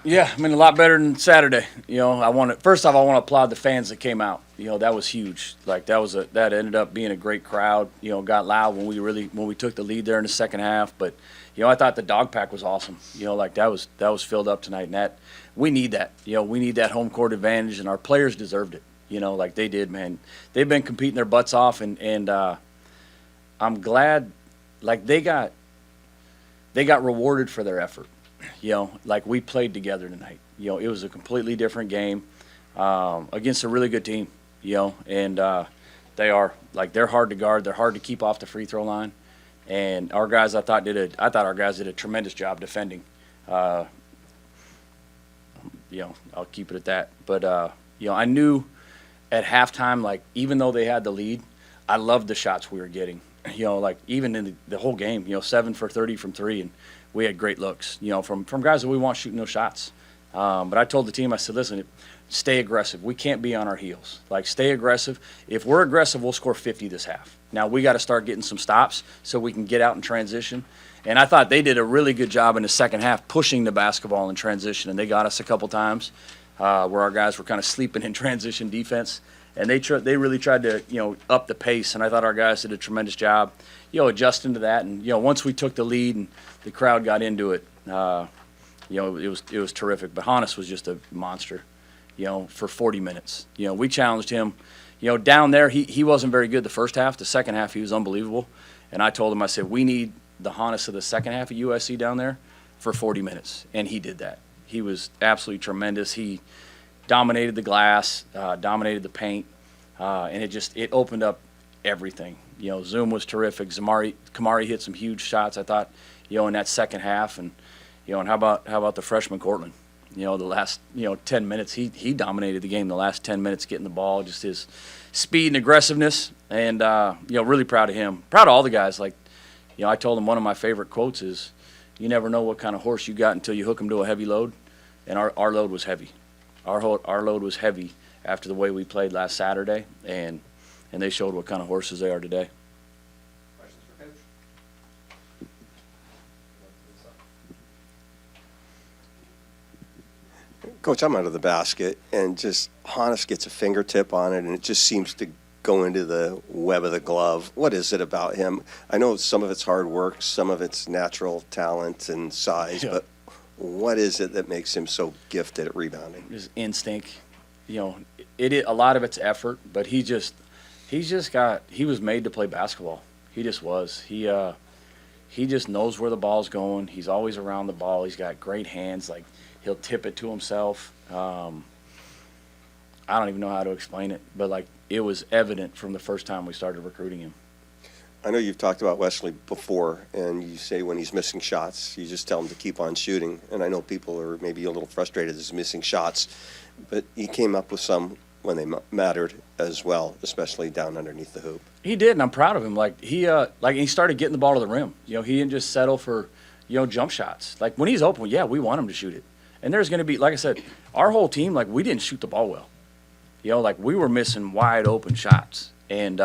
Yeah, I mean a lot better than Saturday. First off, I want to applaud the fans that came out. That was huge. Like that ended up being a great crowd. Got loud when we took the lead there in the second half. But I thought the dog pack was awesome. Like that was filled up tonight, and that we need that. We need that home court advantage, and our players deserved it. Like they did, man. They've been competing their butts off, and I'm glad, like they got rewarded for their effort. Like we played together tonight. It was a completely different game against a really good team. And they're hard to guard. They're hard to keep off the free throw line. And our guys, I thought our guys did a tremendous job defending. I'll keep it at that. But I knew at halftime, like even though they had the lead, I loved the shots we were getting. Like even in the whole game, 7 for 30 from three, and we had great looks, from guys that we want shooting those shots. But I told the team, I said, listen, stay aggressive. We can't be on our heels. Like, stay aggressive. If we're aggressive, we'll score 50 this half. Now, we got to start getting some stops so we can get out in transition. And I thought they did a really good job in the second half pushing the basketball in transition, and they got us a couple times where our guys were kind of sleeping in transition defense. And they really tried to, up the pace, and I thought our guys did a tremendous job, adjusting to that. And, once we took the lead and the crowd got into it, it was terrific. But Hannes was just a monster, for 40 minutes. We challenged him. Down there, he wasn't very good the first half. The second half, he was unbelievable. And I told him, I said, we need the Hannes of the second half at USC down there for 40 minutes. And he did that. He was absolutely tremendous. He dominated the glass, dominated the paint, and it opened up everything. Zoom was terrific. Kamari hit some huge shots, I thought, in that second half. And, and how about the freshman Cortland? The last, 10 minutes, he dominated the game the last 10 minutes getting the ball, just his speed and aggressiveness. And, really proud of him. Proud of all the guys. Like, I told him one of my favorite quotes is, you never know what kind of horse you got until you hook him to a heavy load. And our load was heavy. Our load was heavy after the way we played last Saturday, and they showed what kind of horses they are today. Questions for Coach? Coach, I'm out of the basket, and just Hannes gets a fingertip on it, and it just seems to go into the web of the glove. What is it about him? I know some of it's hard work, some of it's natural talent and size, but what is it that makes him so gifted at rebounding? His instinct. A lot of it's effort, but he was made to play basketball. He just was. He just knows where the ball's going. He's always around the ball. He's got great hands. Like, he'll tip it to himself. I don't even know how to explain it, but like it was evident from the first time we started recruiting him. I know you've talked about Wesley before, and you say when he's missing shots, you just tell him to keep on shooting. And I know people are maybe a little frustrated as missing shots, but he came up with some when they mattered as well, especially down underneath the hoop. He did, and I'm proud of him. Like he started getting the ball to the rim. He didn't just settle for jump shots. Like when he's open, we want him to shoot it. And there's going to be, like I said, our whole team, like we didn't shoot the ball well. Like we were missing wide open shots, and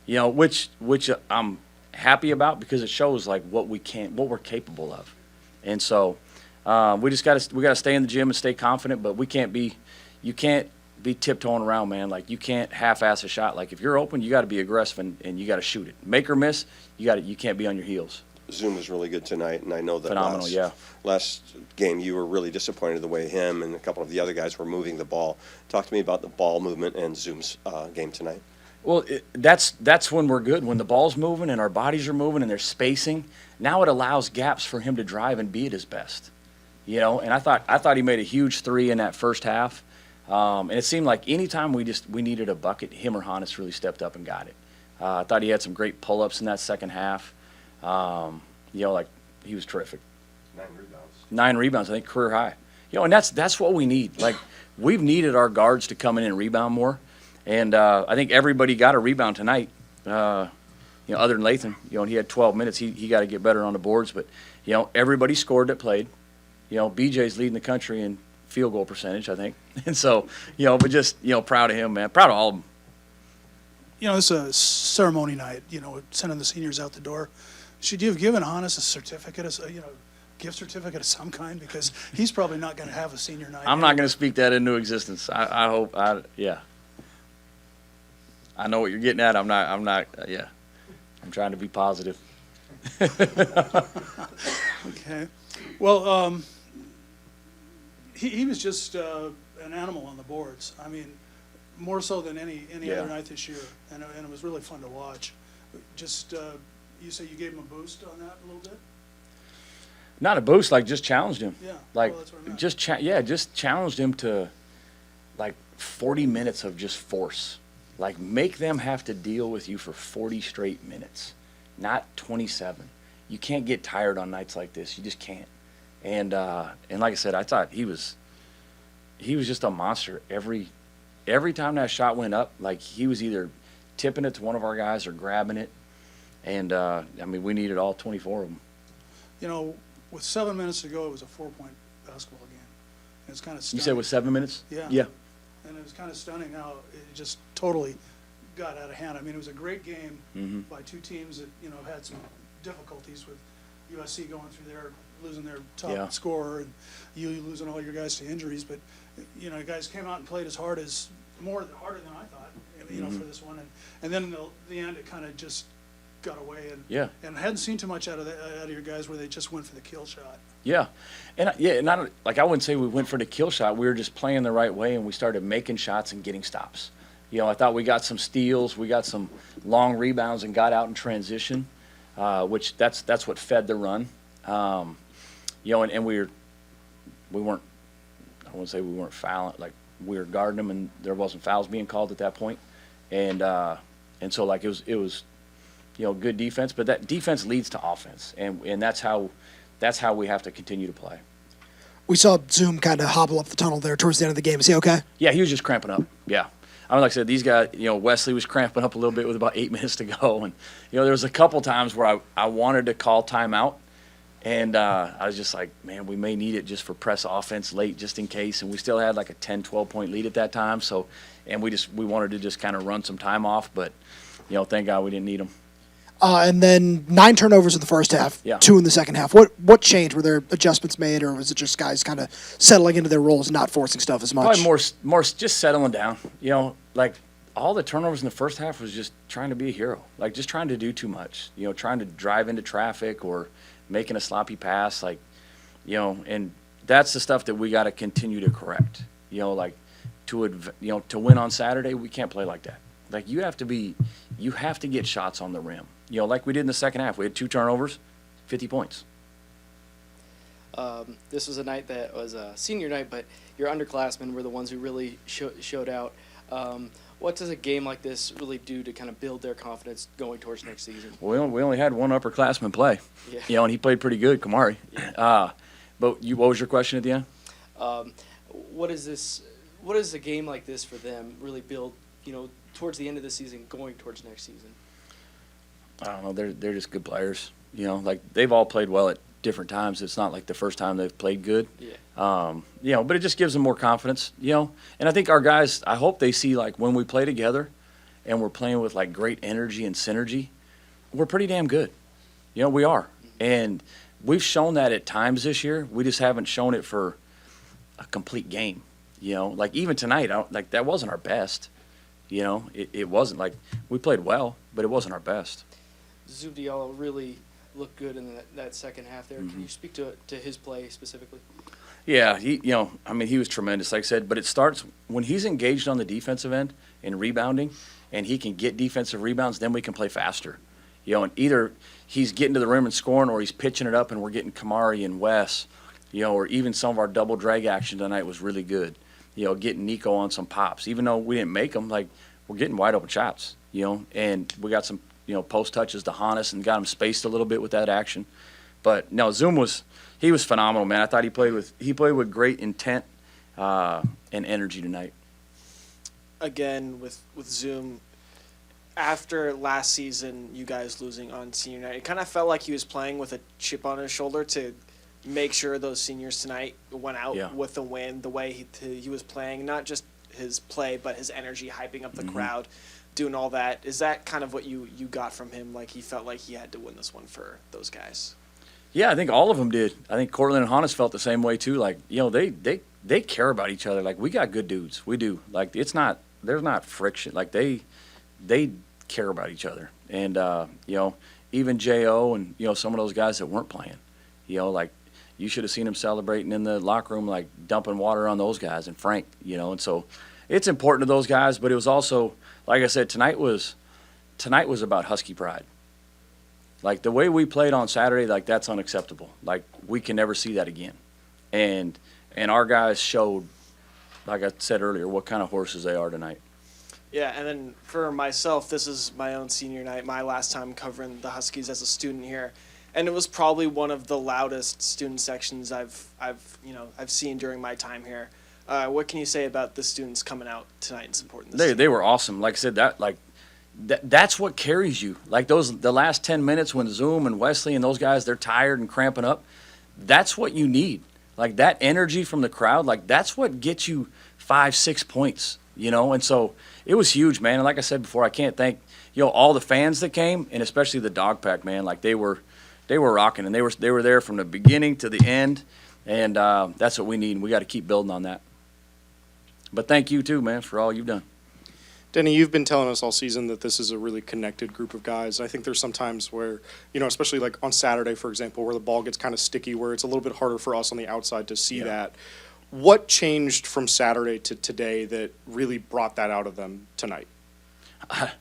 which I'm happy about because it shows like what we're capable of. And so we gotta stay in the gym and stay confident, but you can't be tiptoeing around, man. Like you can't half-ass a shot. Like if you're open, you got to be aggressive and you got to shoot it. Make or miss, you can't be on your heels. Zoom was really good tonight, and I know that phenomenal, last game you were really disappointed the way him and a couple of the other guys were moving the ball. Talk to me about the ball movement and Zoom's game tonight. Well, that's when we're good. When the ball's moving and our bodies are moving and there's spacing, now it allows gaps for him to drive and be at his best. And I thought he made a huge three in that first half. And it seemed like anytime we needed a bucket, him or Hannes really stepped up and got it. I thought he had some great pull-ups in that second half. Like he was terrific. 9 rebounds, I think, career high. And that's what we need. Like we've needed our guards to come in and rebound more. And I think everybody got a rebound tonight, other than Lathan. And he had 12 minutes. He got to get better on the boards. But, everybody scored that played. BJ's leading the country in field goal percentage, I think. And so, but just, proud of him, man. Proud of all of them. It's a ceremony night, sending the seniors out the door. Should you have given Hannes a certificate, gift certificate of some kind? Because he's probably not going to have a senior night. I'm not going to speak that into existence. I hope, yeah. I know what you're getting at. I'm not, yeah. I'm trying to be positive. Okay. Well, he was just an animal on the boards. I mean, more so than any Yeah. other night this year, and it was really fun to watch. Just you say you gave him a boost on that a little bit? Not a boost, like just challenged him. Yeah. Like well, that's what I meant. just challenged him to like 40 minutes of just force. Like make them have to deal with you for 40 straight minutes, not 27. You can't get tired on nights like this. You just can't. And like I said, I thought he was just a monster every time that shot went up. Like he was either tipping it to one of our guys or grabbing it. And I mean, we needed all 24 of them. You know, with 7 minutes to go, it was a 4-point basketball game. And it's kind of stunning. You said with 7 minutes? Yeah. Yeah. And it was kind of stunning how it just totally got out of hand. I mean, it was a great game by two teams that, you know, had some difficulties with USC going through there, losing their top scorer, and you losing all your guys to injuries. But, you know, guys came out and played as harder than I thought, you know, for this one. And then in the end, it kind of just got away. And I hadn't seen too much out of your guys where they just went for the kill shot. Yeah, and I wouldn't say we went for the kill shot. We were just playing the right way, and we started making shots and getting stops. You know, I thought we got some steals, we got some long rebounds, and got out in transition, which that's what fed the run. You know, and we weren't. I wouldn't say we weren't fouling. Like we were guarding them, and there wasn't fouls being called at that point. And so like it was you know, good defense, but that defense leads to offense, and that's how we have to continue to play. We saw Zoom kind of hobble up the tunnel there towards the end of the game. Is he okay? Yeah, he was just cramping up. Yeah. I mean, like I said, these guys, you know, Wesley was cramping up a little bit with about 8 minutes to go. And, you know, there was a couple times where I wanted to call timeout, and I was just like, man, we may need it just for press offense late just in case. And we still had like a 10, 12-point lead at that time. So, and we wanted to just kind of run some time off. But, you know, thank God we didn't need them. And then 9 turnovers in the first half, 2 in the second half. What changed? Were there adjustments made, or was it just guys kind of settling into their roles and not forcing stuff as much? Probably more just settling down. You know, like all the turnovers in the first half was just trying to be a hero, like just trying to do too much. You know, trying to drive into traffic or making a sloppy pass, like, you know, and that's the stuff that we got to continue to correct. You know, like to win on Saturday, we can't play like that. Like you have to get shots on the rim. You know, like we did in the second half. We had 2 turnovers, 50 points. This was a night that was a senior night, but your underclassmen were the ones who really showed out. What does a game like this really do to kind of build their confidence going towards next season? Well, we only had one upperclassman play, Yeah. you know, and he played pretty good, Kamari. Yeah. But what was your question at the end? What does a game like this for them really build, you know, towards the end of the season, going towards next season? I don't know. They're just good players. You know, like they've all played well at different times. It's not like the first time they've played good. Yeah. You know, but it just gives them more confidence. You know, and I think our guys. I hope they see like when we play together, and we're playing with like great energy and synergy, we're pretty damn good. You know, we are, and we've shown that at times this year. We just haven't shown it for a complete game. You know, like even tonight, like that wasn't our best. You know, it wasn't like we played well, but it wasn't our best. Zoom Diallo really looked good in that second half there. Can you speak to his play specifically? Yeah, you know, I mean, he was tremendous, like I said, but it starts when he's engaged on the defensive end and rebounding, and he can get defensive rebounds, then we can play faster. You know, and either he's getting to the rim and scoring, or he's pitching it up and we're getting Kamari and Wes, you know, or even some of our double drag action tonight was really good. You know, getting Nico on some pops. Even though we didn't make them, like, we're getting wide open shots, you know, and we got some, you know, post touches to Hannes and got him spaced a little bit with that action. But no, Zoom was phenomenal, man. I thought he played with great intent and energy tonight. Again, with Zoom, after last season, you guys losing on senior night, it kind of felt like he was playing with a chip on his shoulder to make sure those seniors tonight went out with a win. The way he was playing, not just his play, but his energy, hyping up the crowd, doing all that. Is that kind of what you got from him? Like he felt like he had to win this one for those guys? Yeah, I think all of them did. I think Cortland and Hannes felt the same way too. Like, they care about each other. Like, we got good dudes. We do. Like, there's not friction. Like, they care about each other. And, even J.O. and, some of those guys that weren't playing, like, you should have seen them celebrating in the locker room, like dumping water on those guys and Frank, and so it's important to those guys, but it was also, like I said, tonight was about Husky pride. Like, the way we played on Saturday, like, that's unacceptable. Like, we can never see that again. And our guys showed, like I said earlier, what kind of horses they are tonight. Yeah, and then for myself, this is my own senior night, my last time covering the Huskies as a student here, and it was probably one of the loudest student sections I've seen during my time here. What can you say about the students coming out tonight and supporting this team? They were awesome. Like I said, that's what carries you. Like, the last 10 minutes when Zoom and Wesley and those guys, they're tired and cramping up. That's what you need. Like, that energy from the crowd, like, that's what gets you 5-6 points, And so it was huge, man. And like I said before, I can't thank, all the fans that came, and especially the dog pack, man. Like, they were rocking, and they were there from the beginning to the end, and that's what we need. And we got to keep building on that. But thank you too, man, for all you've done. Denny, you've been telling us all season that this is a really connected group of guys. I think there's some times where, especially like on Saturday, for example, where the ball gets kind of sticky, where it's a little bit harder for us on the outside to see that. What changed from Saturday to today that really brought that out of them tonight? I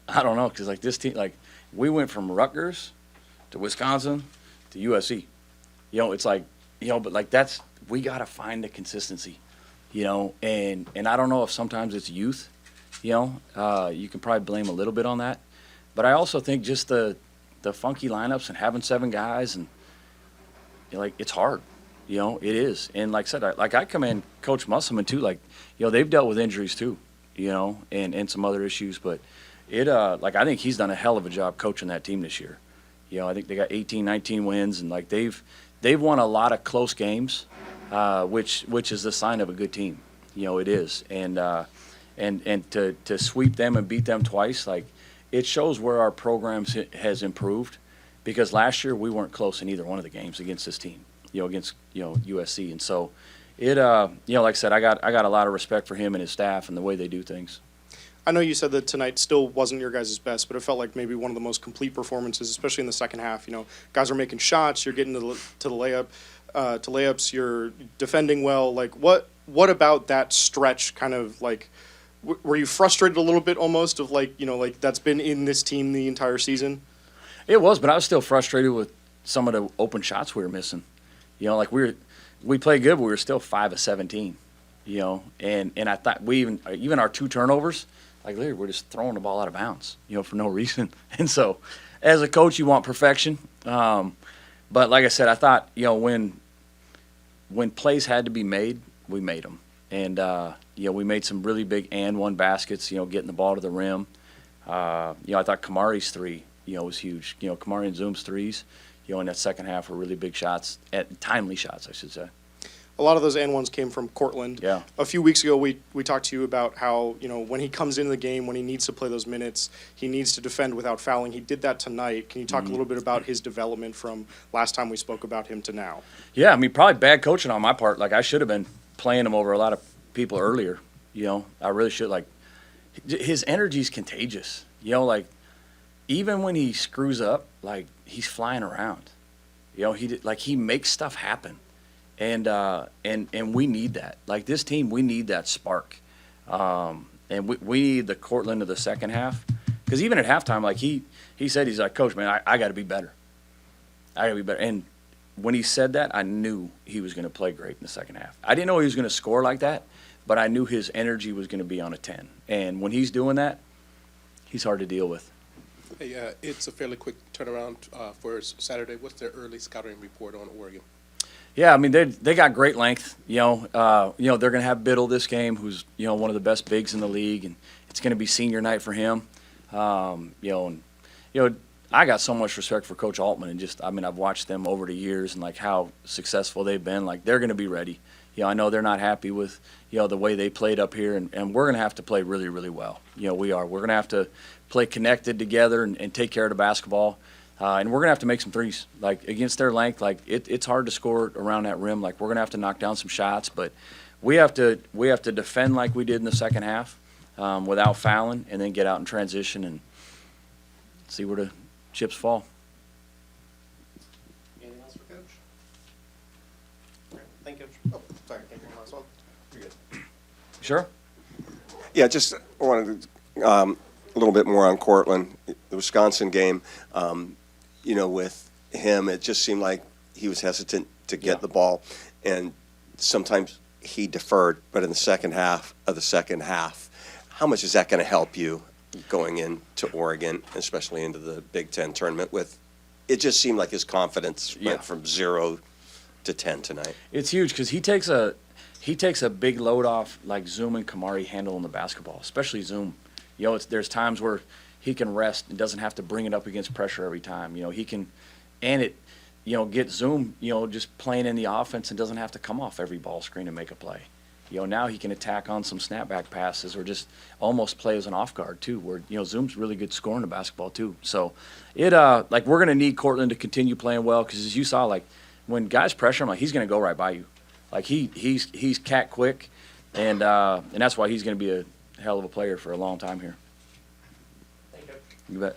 don't know, because like this team, like we went from Rutgers to Wisconsin to USC. It's like, but like we got to find the consistency, and I don't know if sometimes it's youth. You can probably blame a little bit on that. But I also think just the funky lineups and having 7 guys and, it's hard. It is. And like I said, I commend Coach Musselman too. Like, they've dealt with injuries too, and some other issues. But I think he's done a hell of a job coaching that team this year. I think they got 18, 19 wins, and like they've won a lot of close games, which is the sign of a good team. It is. And to sweep them and beat them twice, like, it shows where our program has improved, because last year we weren't close in either one of the games against this team, against USC, and so it like I said, I got a lot of respect for him and his staff and the way they do things. I know you said that tonight still wasn't your guys' best, but it felt like maybe one of the most complete performances, especially in the second half. Guys are making shots, you're getting to the layups, you're defending well. Like, what about that stretch kind of like? Were you frustrated a little bit almost of like that's been in this team the entire season? It was, but I was still frustrated with some of the open shots we were missing. Like we played good, but we were still 5 of 17. And I thought even our 2 turnovers, like, literally, we're just throwing the ball out of bounds, for no reason. And so, as a coach, you want perfection. But like I said, I thought when plays had to be made, we made them. And, we made some really big and one baskets, getting the ball to the rim. I thought Kamari's 3, was huge. Kamari and Zoom's 3s, in that second half were really big shots, timely shots, I should say. A lot of those and ones came from Cortland. Yeah. A few weeks ago, we talked to you about how, when he comes into the game, when he needs to play those minutes, he needs to defend without fouling. He did that tonight. Can you talk a little bit about his development from last time we spoke about him to now? Yeah, probably bad coaching on my part. Like, I should have been playing him over a lot of people earlier. I really should. Like, his energy's contagious. Like, even when he screws up, like, he's flying around. He makes stuff happen, and we need that. Like, this team, we need that spark, and we need the Cortland of the second half, because even at halftime, like he said, he's like, Coach, man, I got to be better. I got to be better. And when he said that, I knew he was going to play great in the second half. I didn't know he was going to score like that, but I knew his energy was going to be on a 10. And when he's doing that, he's hard to deal with. Hey, it's a fairly quick turnaround for Saturday. What's their early scouting report on Oregon? Yeah, they got great length. They're going to have Biddle this game, who's one of the best bigs in the league, and it's going to be senior night for him. I got so much respect for Coach Altman, and I've watched them over the years and like how successful they've been. Like, they're going to be ready. I know they're not happy with the way they played up here, and we're going to have to play really, really well. We are. We're going to have to play connected together and take care of the basketball. And we're going to have to make some threes. Like, against their length, like, it's hard to score around that rim. Like, we're going to have to knock down some shots. But we have to defend like we did in the second half without fouling, and then get out in transition and see where the chips fall. Anything else for Coach? Okay, thank you, Coach. Oh, sorry, can't hear my last one. You're good. Sure? Yeah, just wanted to, a little bit more on Cortland, the Wisconsin game. You know, with him, it just seemed like he was hesitant to get Yeah. the ball, and sometimes he deferred. But in the second half, how much is that going to help you going into Oregon, especially into the Big Ten tournament? With it just seemed like his confidence Yeah. went from 0 to 10 tonight. It's huge because he takes a big load off, like Zoom and Kamari handling the basketball, especially Zoom. You know, there's times where he can rest and doesn't have to bring it up against pressure every time. You know, he can, and it, you know, get Zoom, you know, just playing in the offense and doesn't have to come off every ball screen and make a play. You know, now he can attack on some snapback passes or just almost play as an off guard too, where, you know, Zoom's really good scoring the basketball too. So it, like, we're going to need Cortland to continue playing well because, as you saw, like, when guys pressure him, like, he's going to go right by you. Like, he's cat quick, and that's why he's going to be a hell of a player for a long time here. Thank you, Coach. You bet.